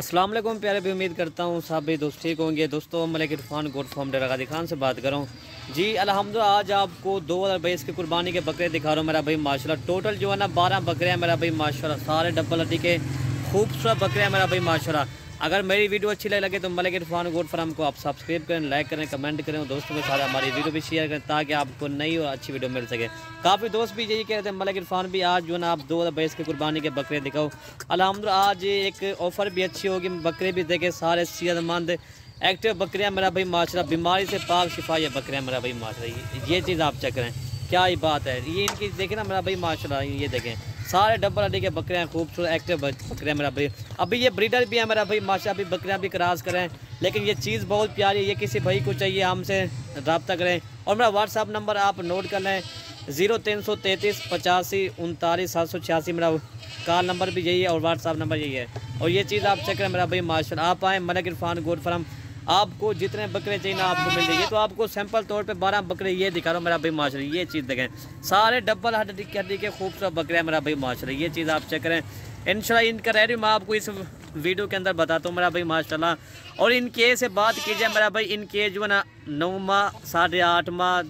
अस्सलाम वालेकुम प्यारे भी, उम्मीद करता हूँ सब भी दोस्त ठीक होंगे। दोस्तों मलिक इरफान गोट फार्म डेरा गाजी खान से बात कर रहा हूँ जी। अल्हम्दुलिल्लाह आज आपको 2022 के कुर्बानी के बकरे दिखा रहा हूँ मेरा भाई माशाल्लाह। टोटल जो है ना 12 बकरे हैं मेरा भाई माशाल्लाह, सारे डबल हड्डी के खूबसूरत बकरे हैं मेरा भाई माशाल्लाह। अगर मेरी वीडियो अच्छी लगे तो मलिक इरफान गोट फार्म को आप सब्सक्राइब करें, लाइक करें, कमेंट करें और दोस्तों के साथ हमारी वीडियो भी शेयर करें ताकि आपको नई और अच्छी वीडियो मिल सके। काफ़ी दोस्त भी यही कह रहे थे मलिक इरफान भी आज जो है ना आप 2022 के कुर्बानी के बकरे दिखाओ। अल्हम्दुलिल्लाह आज एक ऑफ़र भी अच्छी होगी, बकरे भी देखे सारे सेहतमंद एक्टिव बकरियाँ मेरा भाई माशाल्लाह, बीमारी से पाक शिफा ये बकरियाँ मेरा भाई माशाल्लाह। ये चीज़ आप चेक करें, क्या ही बात है। ये इनकी देखें ना मेरा भाई माशाल्लाह, ये देखें सारे डबल हड्डी के बकरियाँ खूबसूरत एक्टिव बकरियाँ मेरा भाई। अभी ये ब्रीडर भी है मेरा भाई माशाल्लाह, अभी बकरियाँ भी क्रॉस करें, लेकिन ये चीज़ बहुत प्यारी है। ये किसी भाई को चाहिए हमसे रब्ता करें और मेरा व्हाट्सअप नंबर आप नोट कर लें 0333 85 39 786 मेरा कॉल नंबर भी यही है और व्हाट्सअप नंबर यही है। और ये चीज़ आप चेक करें मेरा भाई माशाल्लाह, आप आएँ मलिक इरफान गोट फार्म, आपको जितने बकरे चाहिए ना आपको मिल जाएगी। तो आपको सैंपल तौर पे 12 बकरे ये दिखा रहा हूँ मेरा भाई माशाल्लाह। ये चीज़ देखें सारे डबल हड्डी के खूबसूरत बकरे हैं मेरा भाई माशाल्लाह। ये चीज़ आप चेक करें इंशाल्लाह। इनका रेट मैं आपको इस वीडियो के अंदर बताता हूँ मेरा भाई माशाल्लाह। और इनके से बात की जाए मेरा भाई, इनके जो है ना 9 माह 8.5 माह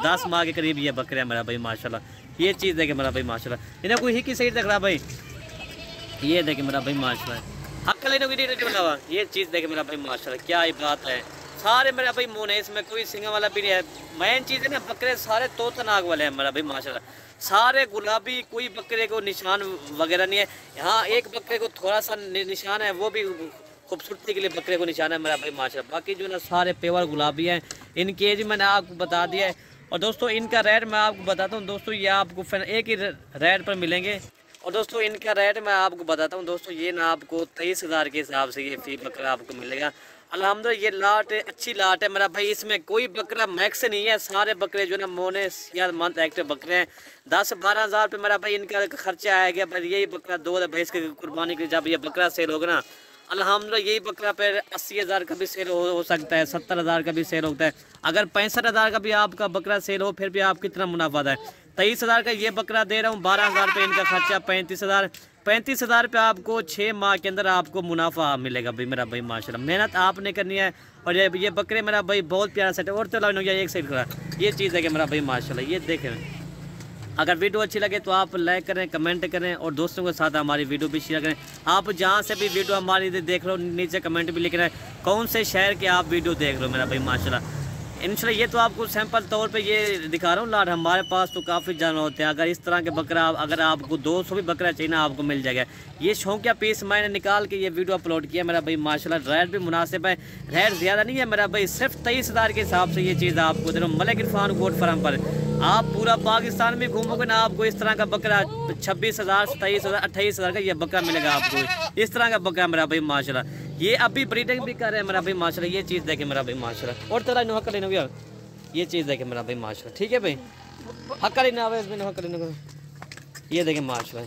10 माह के करीब ये बकरे हैं मेरा भाई माशाल्लाह। ये चीज़ देखें मेरा भाई माशाल्लाह। इन्हें कोई ही की सही देख रहा भाई, ये देखें मेरा भाई माशाल्लाह। ये चीज़ देखे मेरा भाई माशाल्लाह, क्या ही बात है। सारे मेरा भाई मुँह है, इसमें कोई सिंग वाला भी नहीं है। मेन चीज़ है ना बकरे सारे तोता नाग वाले हैं मेरा भाई माशाल्लाह, सारे गुलाबी, कोई बकरे को निशान वगैरह नहीं है। यहाँ एक बकरे को थोड़ा सा निशान है, वो भी खूबसूरती के लिए बकरे को निशान है मेरा भाई माशाल्लाह। बाकी जो ना सारे पेवर गुलाबी हैं। इनकी एज मैंने आपको बता दिया है। और दोस्तों इनका रेट मैं आपको बताता हूँ दोस्तों, ये आपको फिर एक ही रेट पर मिलेंगे। और दोस्तों इनका रेट मैं आपको बताता हूँ दोस्तों, ये ना आपको 23,000 के हिसाब से ये फी बकरा आपको मिलेगा। अल्हम्दुलिल्लाह ये लाट अच्छी लाट है मेरा भाई, इसमें कोई बकरा मैक्स नहीं है। सारे बकरे जो ना मोने सेहतमंद एक्टिव बकरे हैं। 10-12 हज़ार रुपये मेरा भाई इनका खर्चा आया गया। भाई यही बकरा 2022 के कुर्बानी के जब ये बकरा सेल होगा ना अल्हम्दुलिल्लाह, यही बकरा पर 80,000 का भी सेल हो सकता है, 70,000 का भी सेल होता है। अगर 65,000 का भी आपका बकरा सेल हो फिर भी आप कितना मुनाफा है। 23,000 का ये बकरा दे रहा हूँ, 12,000 रुपये इनका खर्चा, 35,000 रुपये आपको 6 माह के अंदर आपको मुनाफा मिलेगा भाई मेरा भाई माशाल्लाह। मेहनत आपने करनी है। और ये बकरे मेरा भाई बहुत प्यारा सेट है। और तो एक साइड खड़ा, ये चीज़ है कि मेरा भाई माशाल्लाह। ये देखें, अगर वीडियो अच्छी लगे तो आप लाइक करें, कमेंट करें और दोस्तों के साथ हमारी वीडियो भी शेयर करें। आप जहाँ से भी वीडियो हमारी देख रहे हो नीचे कमेंट भी लिख रहे हैं कौन से शहर के आप वीडियो देख रहे हो मेरा भाई माशाल्लाह। इंशाल्लाह ये तो आपको सैंपल तौर पे ये दिखा रहा हूँ लाट। हमारे पास तो काफ़ी जानवर होते हैं। अगर इस तरह के बकरा अगर आपको 200 भी बकरा चाहिए ना आपको मिल जाएगा। ये शौकिया पीस मैंने निकाल के ये वीडियो अपलोड किया मेरा भाई माशाल्लाह। रेट भी मुनासिब है, रेट ज़्यादा नहीं है मेरा भाई, सिर्फ 23,000 के हिसाब से ये चीज़ आपको दे रहा हूँ मलिक इरफान गोट फार्म पर। आप पूरा पाकिस्तान में घूमोगे ना आपको इस तरह का बकरा 26,000 27,000 28,000 का ये बकरा मिलेगा आपको। इस तरह का बकरा मेरा भाई माशाल्लाह। ये अभी ब्रीडिंग भी कर रहे हैं मेरा भाई माशाल्लाह। ये चीज़ देखे मेरा भाई माशाल्लाह। और तरह हक लेना यार, ये चीज़ देखे मेरा भाई माशाल्लाह। ठीक है भाई, हक लेना आवे इसमें हक लेना। ये देखें माशाल्लाह,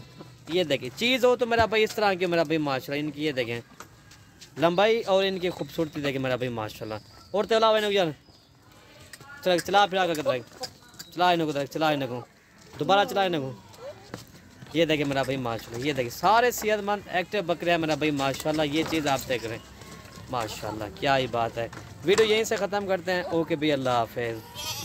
ये देखें चीज़ हो तो मेरा भाई इस तरह की मेरा भाई माशाल्लाह। इनकी ये देखें लंबाई और इनकी खूबसूरती देखें मेरा भाई माशाल्लाह। और तो अलावा यार चला फिरा कर चला इनको, चला इनको दोबारा चला इनको। ये देखें मेरा भाई माशाल्लाह, ये देखें सारे सेहतमंद एक्टिव बकरे हैं मेरा भाई माशाल्लाह। ये चीज़ आप देख रहे हैं माशाल्लाह, क्या ही बात है। वीडियो यहीं से ख़त्म करते हैं। ओके भाई, अल्लाह हाफ़िज़।